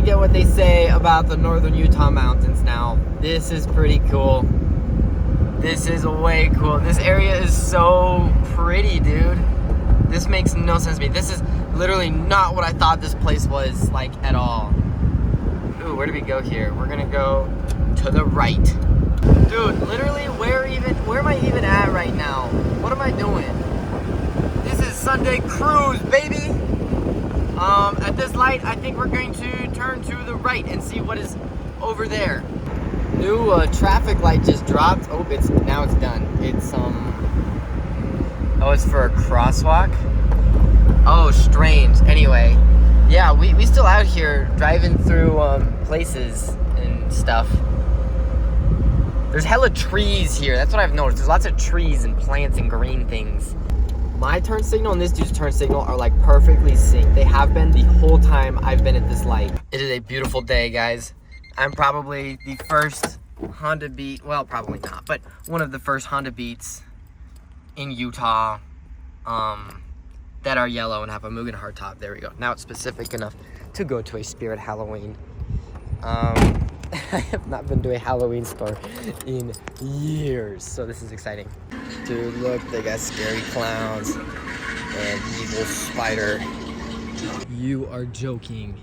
get what they say about the northern Utah mountains now. This is pretty cool. This is way cool. This area is so pretty, dude. This makes no sense to me. This is literally not what I thought this place was like at all. Ooh, where do we go here? We're gonna go to the right. Dude, literally, where am I even at right now? What am I doing? This is Sunday Cruise, baby. At this light, I think we're going to turn to the right and see what is over there. New traffic light just dropped. Oh, now it's done. It's oh, it's for a crosswalk. Oh, strange. Anyway, yeah, we still out here driving through places and stuff. There's hella trees here. That's what I've noticed. There's lots of trees and plants and green things. My turn signal and this dude's turn signal are like perfectly synced. They have been the whole time I've been at this light. It is a beautiful day, guys. I'm probably the first Honda Beat, well, probably not, but one of the first Honda Beats in Utah that are yellow and have a Mugen hardtop. There we go. Now it's specific enough to go to a Spirit Halloween. I have not been to a Halloween store in years, so this is exciting. Dude, look, they got scary clowns and evil spider. You are joking.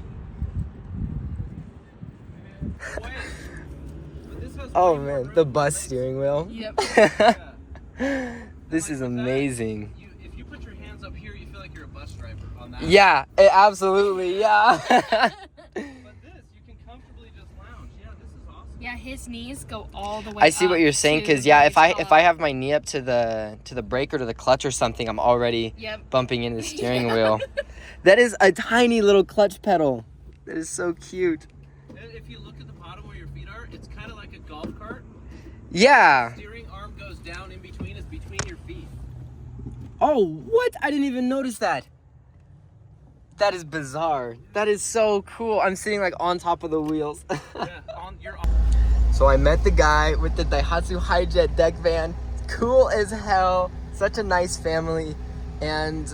Oh man, the bus steering wheel. Yep. This is amazing. If you put your hands up here, you feel like you're a bus driver on that. Yeah, absolutely, yeah. Yeah, his knees go all the way up. I see what you're saying, because yeah, if I have my knee up to the brake or to the clutch or something, I'm already bumping into the steering wheel. That is a tiny little clutch pedal. That is so cute. If you look at the bottom where your feet are, it's kind of like a golf cart. Yeah. The steering arm goes down in between. It's between your feet. Oh, what? I didn't even notice that. That is bizarre. That is so cool. I'm sitting like on top of the wheels. You're So I met the guy with the Daihatsu Hi-Jet deck van. Cool as hell. Such a nice family. And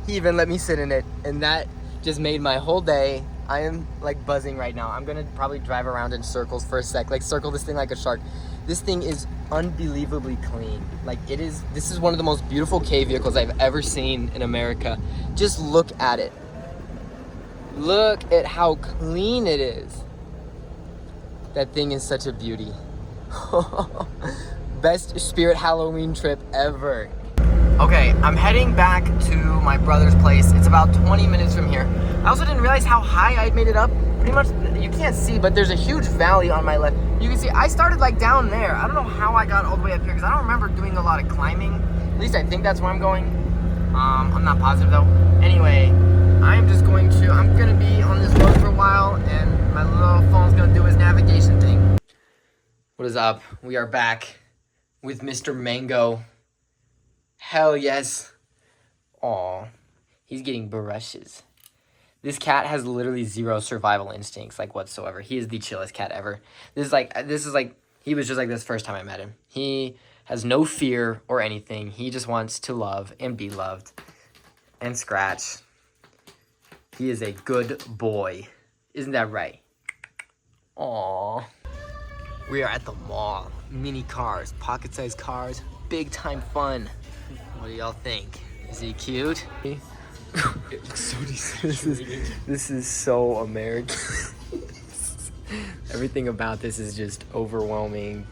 he even let me sit in it. And that just made my whole day. I am like buzzing right now. I'm gonna probably drive around in circles for a sec. Like circle this thing like a shark. This thing is unbelievably clean. Like this is one of the most beautiful K vehicles I've ever seen in America. Just look at it. Look at how clean it is. That thing is such a beauty. Best Spirit Halloween trip ever. Okay, I'm heading back to my brother's place. It's about 20 minutes from here. I also didn't realize how high I'd made it up. Pretty much, you can't see, but there's a huge valley on my left. You can see, I started like down there. I don't know how I got all the way up here, because I don't remember doing a lot of climbing. At least I think that's where I'm going. I'm not positive though. Anyway, I'm gonna be on this road for a while, and my little phone's gonna do his navigation thing. What is up? We are back with Mr. Mango. Hell yes. Aw, he's getting brushes. This cat has literally zero survival instincts, like whatsoever. He is the chillest cat ever. This is like, he was just like this first time I met him. He has no fear or anything. He just wants to love and be loved and scratch. He is a good boy. Isn't that right? Aww. We are at the mall. Mini cars, pocket-sized cars, big time fun. What do y'all think? Is he cute? It looks so decent. This is so American. Everything about this is just overwhelming.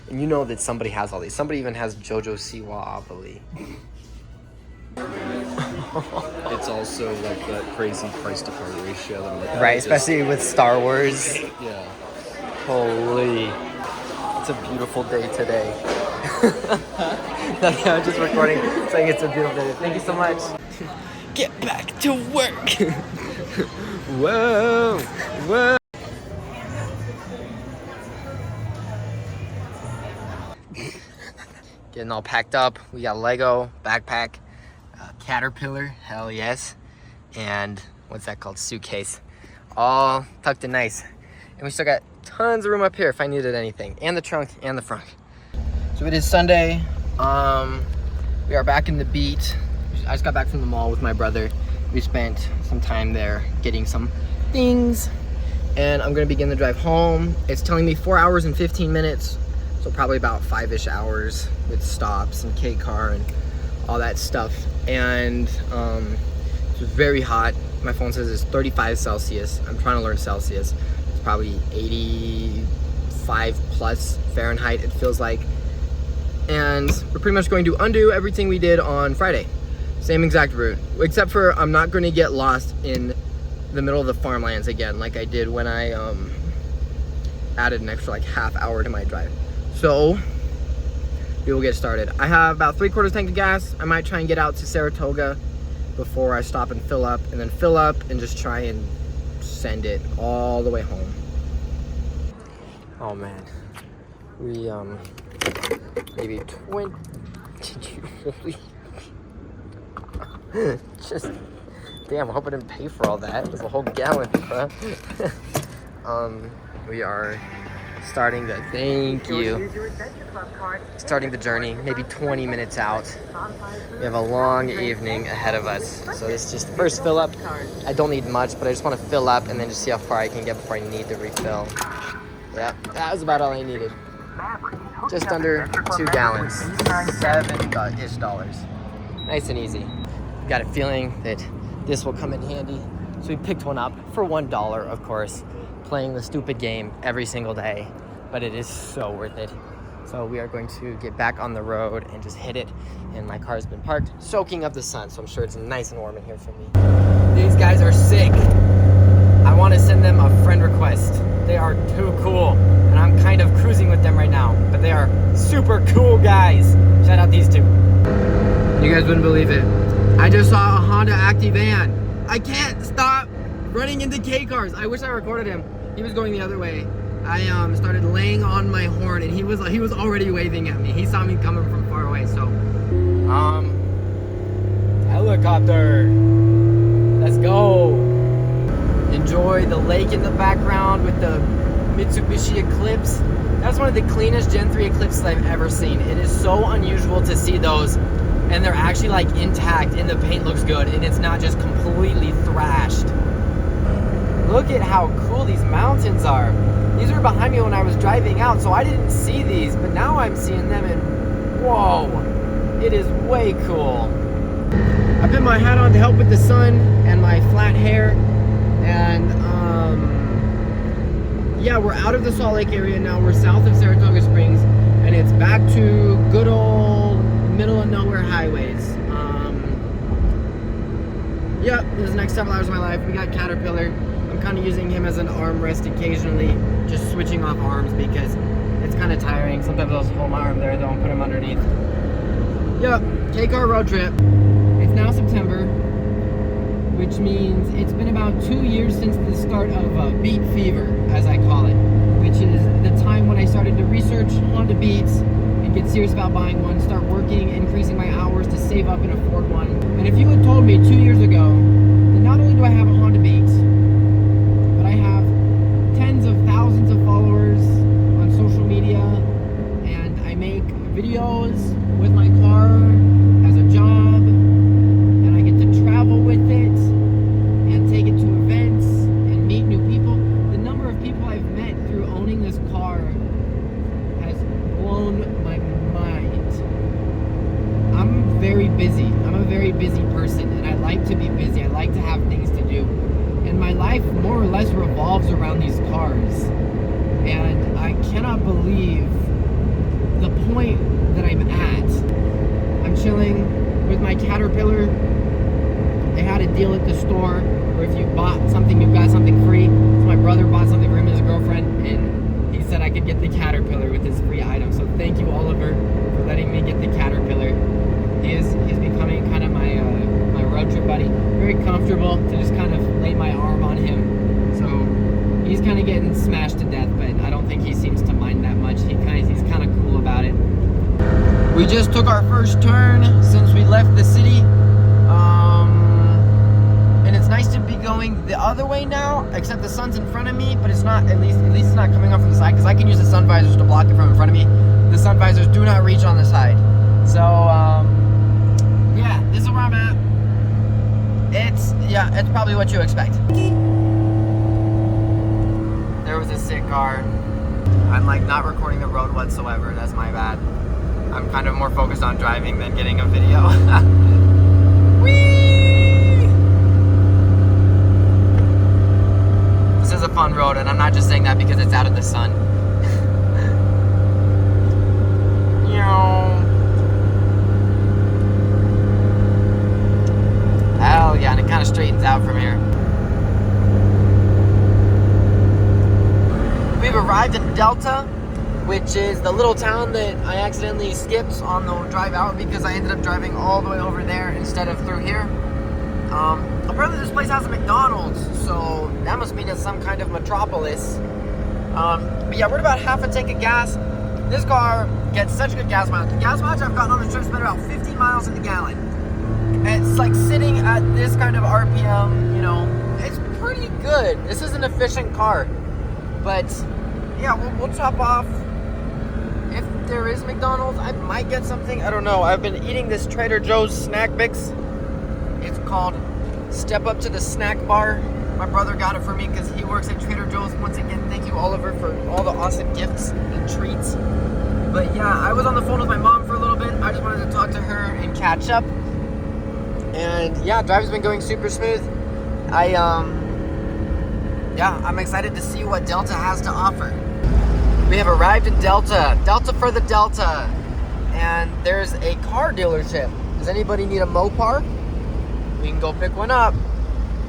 And you know that somebody has all these. Somebody even has Jojo Siwa, I believe. It's also like that crazy price to car ratio. Right, especially with Star Wars. Yeah. Holy. It's a beautiful day today. I'm just recording saying it's a beautiful day. Thank you so much. Get back to work. Whoa, whoa. Getting all packed up. We got Lego, backpack, Caterpillar, hell yes. And what's that called? Suitcase. All tucked in nice. And we still got tons of room up here if I needed anything. And the trunk and the front. So it is Sunday. We are back in the beat. I just got back from the mall with my brother. We spent some time there getting some things, and I'm gonna begin the drive home. It's telling me 4 hours and 15 minutes, so probably about 5-ish hours with stops and K-car and all that stuff. And it's very hot. My phone says it's 35 Celsius. I'm trying to learn Celsius. It's probably 85 plus Fahrenheit, it feels like. And we're pretty much going to undo everything we did on Friday. Same exact route, except for I'm not going to get lost in the middle of the farmlands again like I did when I added an extra like half hour to my drive. So we will get started. I have about 3/4 tank of gas. I might try and get out to Saratoga before I stop and fill up, and then fill up and just try and send it all the way home. Oh man, we maybe 20 just damn, I hope I didn't pay for all that. There's a whole gallon, bruh. We are starting the starting the journey, maybe 20 minutes out. We have a long evening ahead of us. So this is just the first fill up. I don't need much, but I just want to fill up and then just see how far I can get before I need the refill. Yeah, that was about all I needed. Just under 2 gallons, $7-ish. Nice and easy. Got a feeling that this will come in handy. So we picked one up for $1, of course, playing the stupid game every single day, but it is so worth it. So we are going to get back on the road and just hit it. And my car's been parked, soaking up the sun, so I'm sure it's nice and warm in here for me. These guys are sick. I want to send them a friend request. They are too cool, and I'm kind of cruising with them right now, but they are super cool guys. Shout out these two. You guys wouldn't believe it. I just saw a Honda Activan. I can't stop running into K-cars. I wish I recorded him. He was going the other way. I started laying on my horn, and he was already waving at me. He saw me coming from far away. So, helicopter. Let's go. Enjoy the lake in the background with the Mitsubishi Eclipse. That's one of the cleanest Gen 3 Eclipses I've ever seen. It is so unusual to see those, and they're actually like intact, and the paint looks good, and it's not just completely thrashed. Look at how cool these mountains are. These were behind me when I was driving out, so I didn't see these, but now I'm seeing them, and whoa, it is way cool. I put my hat on to help with the sun and my flat hair, and yeah, we're out of the Salt Lake area now. We're south of Saratoga Springs, and it's back to good old middle of nowhere highways. Yeah, this is the next several hours of my life. We got Caterpillar. I'm kind of using him as an armrest occasionally, just switching off arms because it's kind of tiring. Sometimes I'll hold my arm there, though, and put him underneath. Yep, take our road trip. It's now September, which means it's been about 2 years since the start of Beat Fever, as I call it, which is the time when I started to research Honda Beats and get serious about buying one, start working, increasing my hours to save up and afford one. And if you had told me 2 years ago that not only do I have a Honda Beat, but I have tens of thousands of followers on social media, and I make videos with my car as a job, and I get to travel with it and take it to events and meet new people. The number of people I've met through owning this car has blown my mind. I'm very busy. I'm a very busy person, and I like to be busy. I like to have things to do. And my life more or less revolves around these cars. And I cannot believe the point that I'm at. I'm chilling with my Caterpillar. They had a deal at the store where if you bought something, you got something free. So my brother bought something for him and his girlfriend, and he said I could get the Caterpillar with his free item. So thank you, Oliver, for letting me get the Caterpillar. He's becoming kind of my road trip buddy. Very comfortable to just kind of lay my arm on him. So he's kind of getting smashed to death, but I don't think he seems to mind that much. He's kind of cool about it. We just took our first turn since we left the city. And it's nice to be going the other way now, except the sun's in front of me, but it's not, at least it's not coming up from the side, because I can use the sun visors to block it from in front of me. The sun visors do not reach on the side. So, yeah, this is where I'm at. It's probably what you expect. car. I'm like not recording the road whatsoever. That's my bad. I'm kind of more focused on driving than getting a video. Whee! This is a fun road, and I'm not just saying that because it's out of the sun. Hell yeah, and it kind of straightens out from here. We've arrived in Delta, which is the little town that I accidentally skipped on the drive out because I ended up driving all the way over there instead of through here. Apparently this place has a McDonald's, so that must mean it's some kind of metropolis. But yeah, we're at about half a tank of gas. This car gets such good gas mileage. The gas mileage I've gotten on the trip has been about 15 miles in the gallon. And it's like sitting at this kind of RPM, you know, it's pretty good. This is an efficient car. But yeah, we'll top off. If there is McDonald's, I might get something. I don't know. I've been eating this Trader Joe's snack mix. It's called Step Up to the Snack Bar. My brother got it for me because he works at Trader Joe's. Once again, thank you, Oliver, for all the awesome gifts and treats. But yeah, I was on the phone with my mom for a little bit. I just wanted to talk to her and catch up. And yeah, drive's been going super smooth. I'm excited to see what Delta has to offer. We have arrived in Delta. Delta for the Delta. And there's a car dealership. Does anybody need a Mopar? We can go pick one up.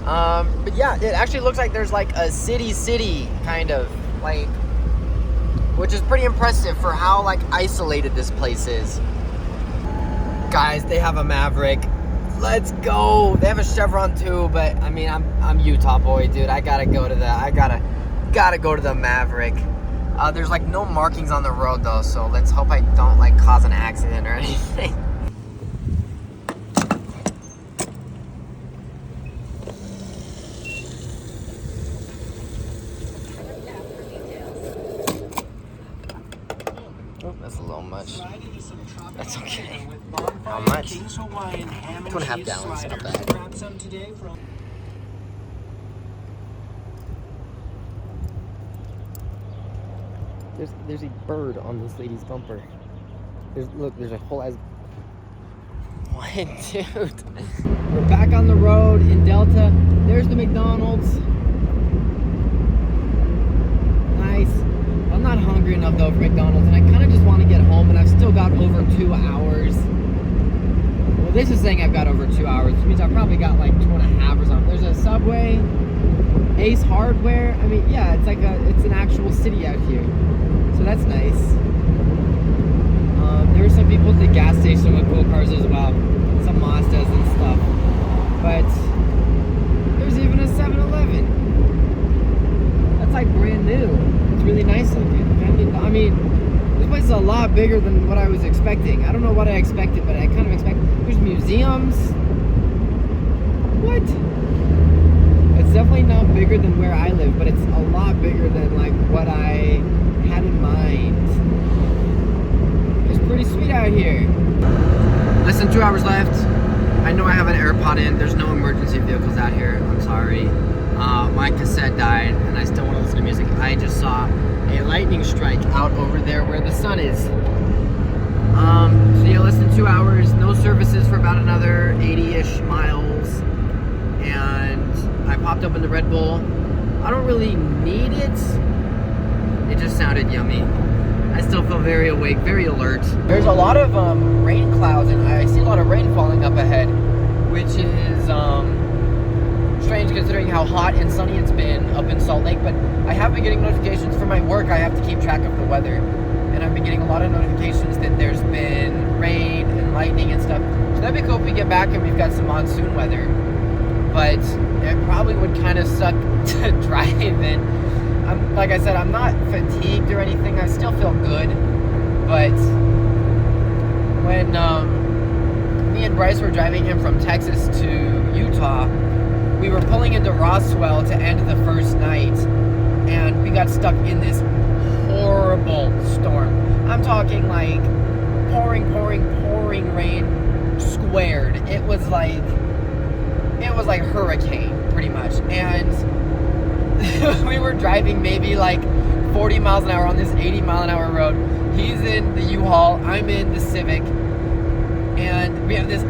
But yeah, it actually looks like there's like a city kind of, like, which is pretty impressive for how like isolated this place is. Guys, they have a Maverick. Let's go. They have a Chevron too, but I mean, I'm Utah boy, dude. I gotta go to the Maverick. There's like no markings on the road though, so let's hope I don't like cause an accident or anything. Oh, that's a little much. That's okay. How much? 2.5 gallons, not bad. There's a bird on this lady's bumper. There's a whole ass. What, dude? We're back on the road in Delta. There's the McDonald's. Nice. I'm not hungry enough though for McDonald's, and I kind of just want to get home, and I've still got over 2 hours. Well, this is saying I've got over 2 hours, which means I've probably got like 2.5 or something. There's a Subway, Ace Hardware. I mean, yeah, it's an actual city out here, so that's nice. There were some people at the gas station with cool cars as well, some Mazdas and stuff. But there's even a 7-Eleven. That's like brand new. It's really nice looking. I mean, this place is a lot bigger than what I was expecting. I don't know what I expected, but I kind of expected. There's museums. What? It's definitely not bigger than where I live, but it's a lot bigger than like what I had in mind. It's pretty sweet out here. Less than 2 hours left. I know I have an AirPod in. There's no emergency vehicles out here. I'm sorry. My cassette died, and I still want to listen to music. I just saw a lightning strike out over there where the sun is. So yeah, less than 2 hours. No services for about another 80-ish miles. And I popped open the Red Bull. I don't really need it. It just sounded yummy. I still feel very awake, very alert. There's a lot of rain clouds, and I see a lot of rain falling up ahead, which is strange considering how hot and sunny it's been up in Salt Lake. But I have been getting notifications for my work. I have to keep track of the weather, and I've been getting a lot of notifications that there's been rain and lightning and stuff. So that'd be cool if we get back and we've got some monsoon weather. But it probably would kind of suck to drive in. Like I said, I'm not fatigued or anything. I still feel good. But when me and Bryce were driving him from Texas to Utah, we were pulling into Roswell to end the first night, and we got stuck in this horrible storm. I'm talking like pouring rain squared. It was like hurricane, pretty much. And we were driving maybe like 40 miles an hour on this 80 mile an hour road. He's in the U-Haul, I'm in the Civic, and we have this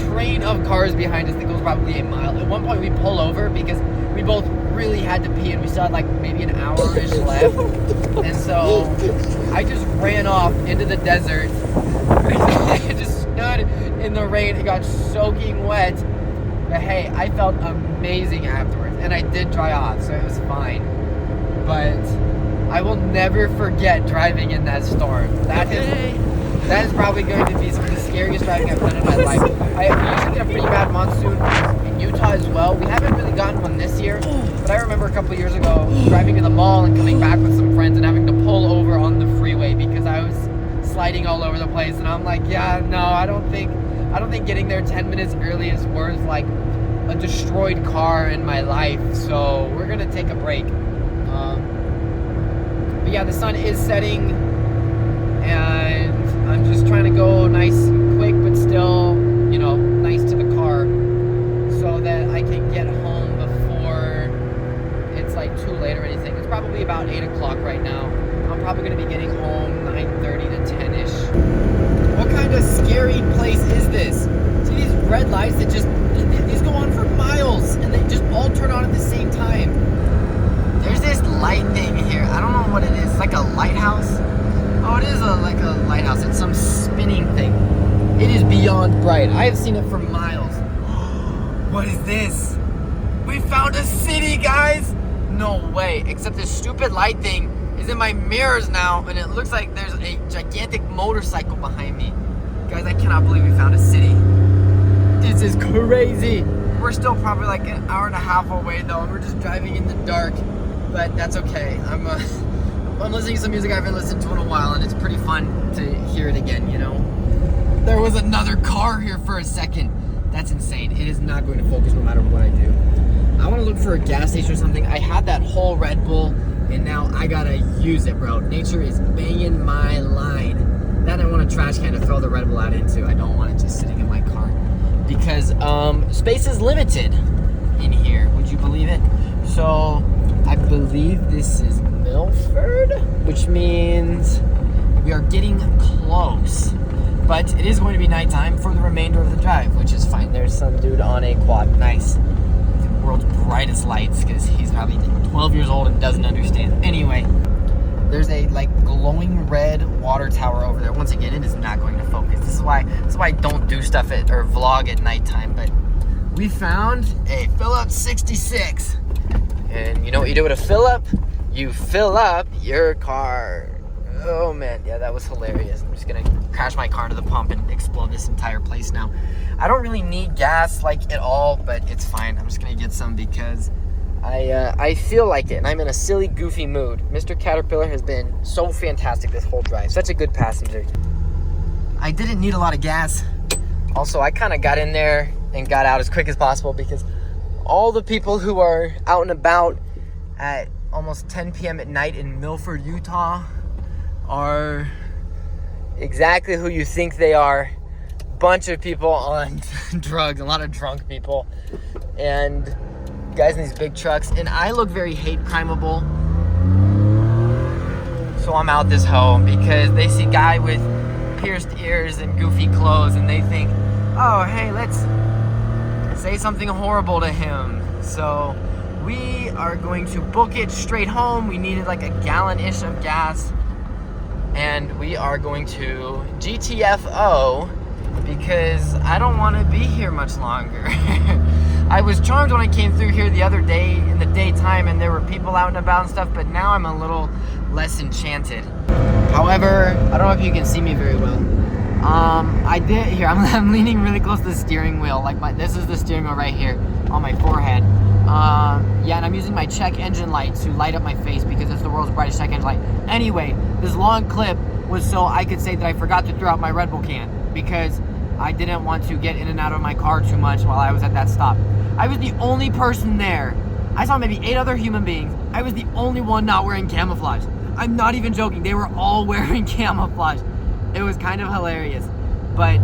train of cars behind us that goes probably a mile. At one point we pull over because we both really had to pee and we still had like maybe an hour-ish left. And so I just ran off into the desert. I just stood in the rain. It got soaking wet. But hey, I felt amazing afterwards. And I did dry off, so it was fine. But I will never forget driving in that storm. That is probably going to be some of the scariest driving I've done in my life. I usually get a pretty bad monsoon in Utah as well. We haven't really gotten one this year, but I remember a couple years ago driving to the mall and coming back with some friends and having to pull over on the freeway because I was sliding all over the place. And I'm like, yeah, no, I don't think getting there 10 minutes early is worth like a destroyed car in my life. So we're gonna take a break. But yeah, the sun is setting, and I'm just trying to go nice and quick, but still, you know, nice to the car, so that I can get home before it's like too late or anything. It's probably about 8 o'clock right now. I'm probably gonna be getting home 9:30 to 10-ish. What kind of scary place is this? See these red lights that these go on for miles, and they just all turn on at the same time. There's this light thing here. I don't know what it is. It's like a lighthouse. Oh, it is like a lighthouse. It's some spinning thing. It is beyond bright. I have seen it for miles. What is this? We found a city, guys! No way. Except this stupid light thing is in my mirrors now, and it looks like there's a gigantic motorcycle behind me. Guys, I cannot believe we found a city. This is crazy. We're still probably like an hour and a half away though, and we're just driving in the dark. But that's okay. I'm listening to some music I haven't listened to in a while, and it's pretty fun to hear it again, you know? There was another car here for a second. That's insane. It is not going to focus no matter what I do. I want to look for a gas station or something. I had that whole Red Bull, and now I gotta use it, bro. Nature is banging my line. Then I want a trash can to throw the Red Bull out into. I don't want it just sitting in my car. Because space is limited in here. Would you believe it? So I believe this is Milford, which means we are getting close. But it is going to be nighttime for the remainder of the drive, which is fine. There's some dude on a quad. Nice. The world's brightest lights, because he's probably 12 years old and doesn't understand. Anyway, there's a like glowing red water tower over there. Once again, it is not going to focus. This is why I don't do stuff or vlog at nighttime. But we found a Phillips 66. And you know what you do with a fill-up? You fill up your car. Oh man, yeah, that was hilarious. I'm just gonna crash my car into the pump and explode this entire place now. I don't really need gas like at all, but it's fine. I'm just gonna get some because I feel like it, and I'm in a silly, goofy mood. Mr. Caterpillar has been so fantastic this whole drive. Such a good passenger. I didn't need a lot of gas. Also, I kind of got in there and got out as quick as possible because all the people who are out and about at almost 10 p.m. at night in Milford, Utah are exactly who you think they are. Bunch of people on drugs, a lot of drunk people, and guys in these big trucks. And I look very hate crimeable, so I'm out this hoe because they see a guy with pierced ears and goofy clothes and they think, oh hey, let's say something horrible to him. So we are going to book it straight home. We needed like a gallon-ish of gas, and we are going to GTFO because I don't want to be here much longer. I was charmed when I came through here the other day in the daytime and there were people out and about and stuff, but now I'm a little less enchanted. However, I don't know if you can see me very well. I'm leaning really close to the steering wheel. This is the steering wheel right here on my forehead. Yeah, and I'm using my check engine light to light up my face because it's the world's brightest check engine light. Anyway, this long clip was so I could say that I forgot to throw out my Red Bull can because I didn't want to get in and out of my car too much while I was at that stop. I was the only person there. I saw maybe 8 other human beings. I was the only one not wearing camouflage. I'm not even joking. They were all wearing camouflage. It was kind of hilarious. But,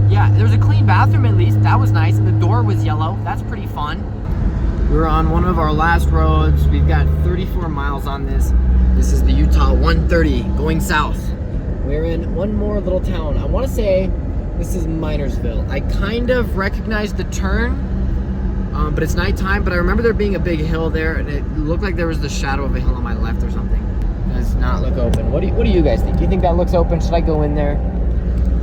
yeah, there was a clean bathroom at least. That was nice. And the door was yellow. That's pretty fun. We're on one of our last roads. We've got 34 miles on this. This is the Utah 130 going south. We're in one more little town. I want to say this is Minersville. I kind of recognize the turn, but it's nighttime. But I remember there being a big hill there, and it looked like there was the shadow of a hill on my left or something. Does not look open. What do you guys think? Do you think that looks open? Should I go in there?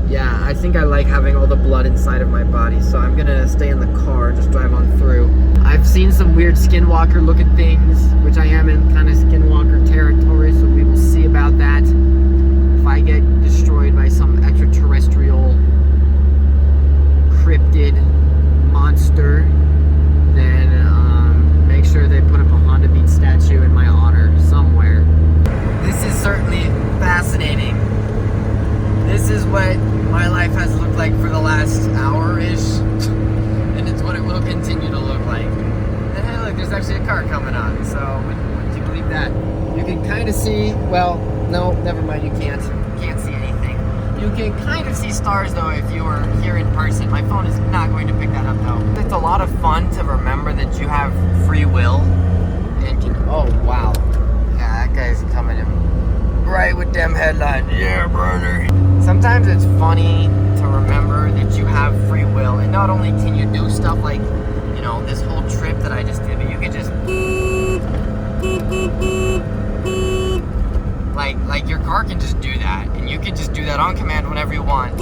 Yeah, I think I like having all the blood inside of my body, so I'm gonna stay in the car, just drive on through. I've seen some weird skinwalker looking things, which I am in kind of skinwalker territory, so we will see about that. If I get destroyed by some extraterrestrial cryptid monster, then make sure they put up a Honda Beat statue in my honor somewhere. This is certainly fascinating. This is what my life has looked like for the last hour-ish, and it's what it will continue to look like. And hey, look, there's actually a car coming on, so would you believe that? You can kind of see, well, no, never mind, you can't see anything. You can kind of see stars, though, if you were here in person. My phone is not going to pick that up, though. It's a lot of fun to remember that you have free will, and oh, wow. Yeah, that guy's coming in right with them headlights. Yeah, brother. Sometimes it's funny to remember that you have free will, and not only can you do stuff like, you know, this whole trip that I just did, but you can just like your car can just do that, and you can just do that on command whenever you want.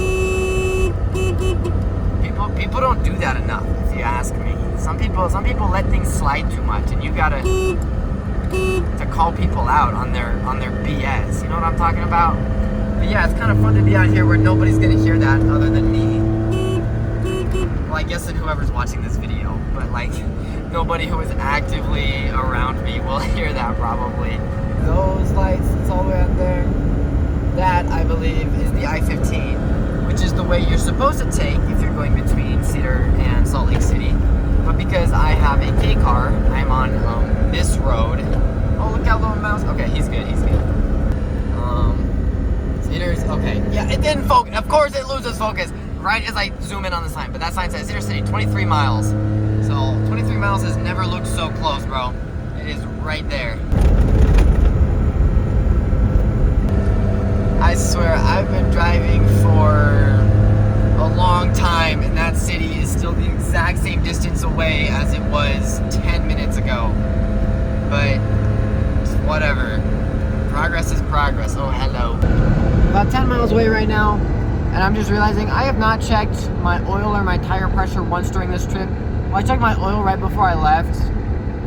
People don't do that enough, if you ask me. Some people let things slide too much, and you gotta to call people out on their BS. You know what I'm talking about? But yeah, it's kind of fun to be out here where nobody's gonna hear that other than me. Well, I guess and whoever's watching this video, but like nobody who is actively around me will hear that probably. Those lights, it's all the way out there. That, I believe, is the I-15, which is the way you're supposed to take if you're going between Cedar and Salt Lake City. But because I have a K car, I'm on this road. Oh, look how low mouse. Okay, he's good. Cedar's okay. Yeah, it didn't focus. Of course, it loses focus right as I zoom in on the sign. But that sign says Cedar City, 23 miles. So 23 miles has never looked so close, bro. It is right there. I swear, I've been driving for a long time, and that city is still the exact same distance away as it was 10 minutes ago. But whatever. Progress is progress. Oh, hello. About 10 miles away right now, and I'm just realizing I have not checked my oil or my tire pressure once during this trip. Well, I checked my oil right before I left,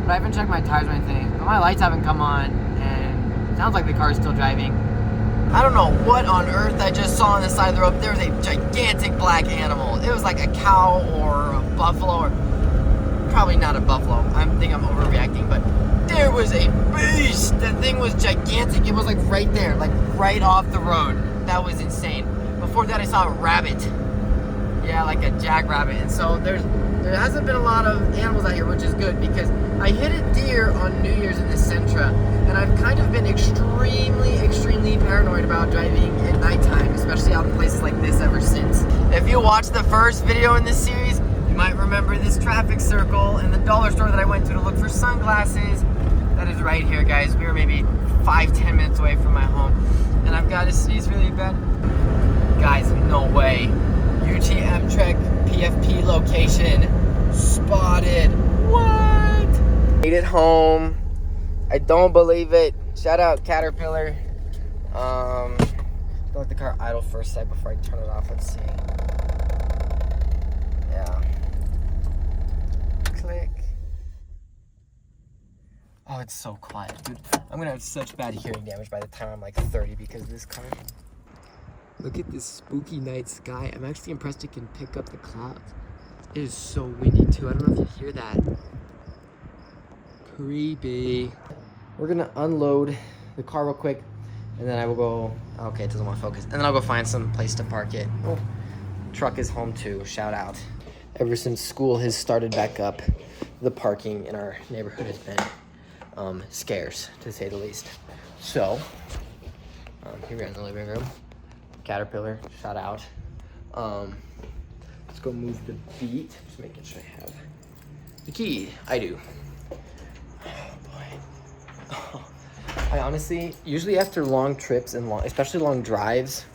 but I haven't checked my tires or anything. But my lights haven't come on, and it sounds like the car is still driving. I don't know what on earth I just saw on the side of the road. There was a gigantic black animal. It was like a cow or a buffalo, or probably not a buffalo. I think I'm overreacting, but there was a beast. That thing was gigantic. It was like right there, like right off the road. That was insane. Before that, I saw a rabbit. Yeah, like a jackrabbit. And so there hasn't been a lot of animals out here, which is good because I hit a deer on New Year's in the Sentra, and I've kind of been extremely paranoid about driving at nighttime, especially out in places like this ever since. If you watched the first video in this series, you might remember this traffic circle and the dollar store that I went to look for sunglasses. That is right here, guys. We were maybe 5-10 minutes away from my home, and I've got to sneeze really bad. Guys, no way. UTM Trek PFP location spotted. What? Made it home. I don't believe it. Shout out Caterpillar. Gonna let the car idle for a sec before I turn it off. Let's see. Yeah. Click. Oh, it's so quiet, dude. I'm gonna have such bad hearing damage by the time I'm like 30 because of this car. Look at this spooky night sky. I'm actually impressed it can pick up the clouds. It is so windy too. I don't know if you hear that. Creepy. We're gonna unload the car real quick, and then I will go, okay, it doesn't want to focus. And then I'll go find some place to park it. Oh, truck is home too, shout out. Ever since school has started back up, the parking in our neighborhood has been scarce, to say the least. So, here we are in the living room. Caterpillar, shout out. Let's go move the Beat. Just making sure I have the key. I do. I honestly, usually after long trips and especially long drives,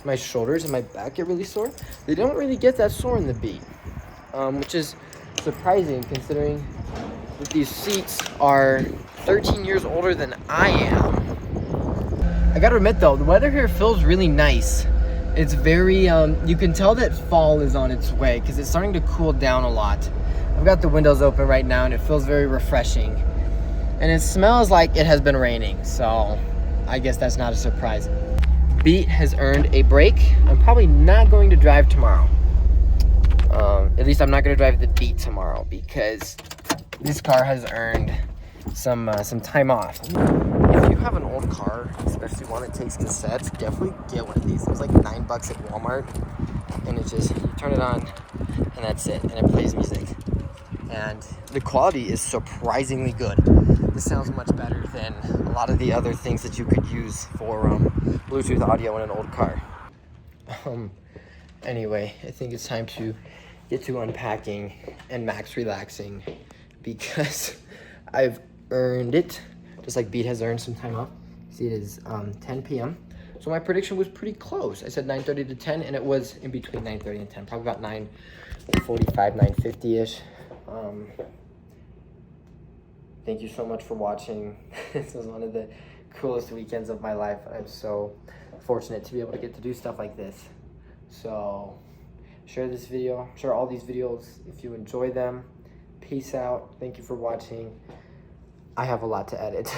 my shoulders and my back get really sore. They don't really get that sore in the Beat, which is surprising considering that these seats are 13 years older than I am. I gotta admit though, the weather here feels really nice. It's very, you can tell that fall is on its way because it's starting to cool down a lot. I've got the windows open right now and it feels very refreshing. And it smells like it has been raining, so I guess that's not a surprise. Beat has earned a break. I'm probably not going to drive tomorrow. At least I'm not going to drive the Beat tomorrow because this car has earned some time off. If you have an old car, especially one that takes cassettes, definitely get one of these. It was like $9 at Walmart, and it just, you turn it on, and that's it, and it plays music. And the quality is surprisingly good. This sounds much better than a lot of the other things that you could use for Bluetooth audio in an old car. Anyway, I think it's time to get to unpacking and max relaxing because I've earned it, just like Beat has earned some time off. See, it is 10 p.m. So my prediction was pretty close. I said 9:30 to 10, and it was in between 9:30 and 10, probably about 9:45, 9:50-ish. Thank you so much for watching. This was one of the coolest weekends of my life. I'm so fortunate to be able to get to do stuff like this. So share this video, share all these videos if you enjoy them. Peace out. Thank you for watching. I have a lot to edit.